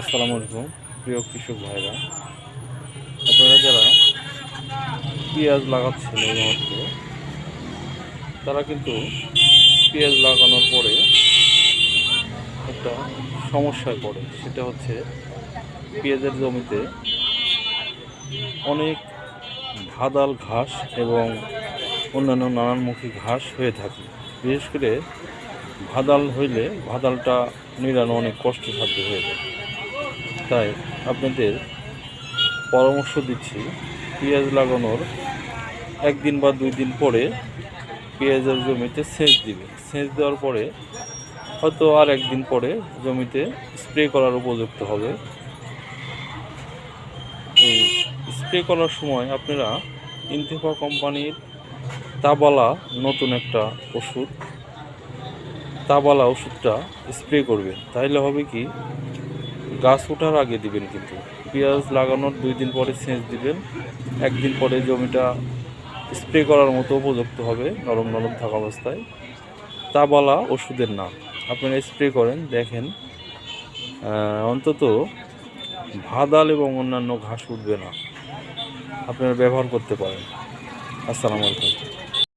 আসসালামু আলাইকুম প্রিয় কৃষক ভাইরা, আপনারা যারা পেঁয়াজ লাগাচ্ছেন এই মুহূর্তে, তারা কিন্তু পেঁয়াজ লাগানোর পরে একটা সমস্যায় পড়ে। সেটা হচ্ছে পেঁয়াজের জমিতে অনেক ভাদাল ঘাস এবং অন্যান্য নানানমুখী ঘাস হয়ে থাকে। বিশেষ করে ভাদাল হইলে ভাদালটা নিড়ানো অনেক কষ্টসাধ্য হয়ে যায়। তাই আপনাদের পরামর্শ দিচ্ছি, পেঁয়াজ লাগানোর একদিন বা 2 দিন পরে পেঁয়াজের জমিতে সেচ দিবে। সেচ দেওয়ার পরে হয়তো আর একদিন পরে জমিতে স্প্রে করার উপযুক্ত হবে। এই স্প্রে করার সময় আপনারা ইনতেফা কোম্পানির তাবালা নতুন একটা ওষুধ, তাবালা ওষুধটা স্প্রে করবেন। তাইলে হবে কি, গাছ ওঠার আগে দিবেন, কিন্তু পেঁয়াজ লাগানোর 2 দিন পরে সেচ দিবেন। একদিন পরে জমিটা স্প্রে করার মতো উপযুক্ত হবে, নরম নরম থাকা অবস্থায়। তাবালা ওষুধের নাম, আপনারা স্প্রে করেন, দেখেন অন্তত ভাদাল এবং অন্যান্য ঘাস উঠবে না। আপনারা ব্যবহার করতে পারেন। আসসালামু আলাইকুম।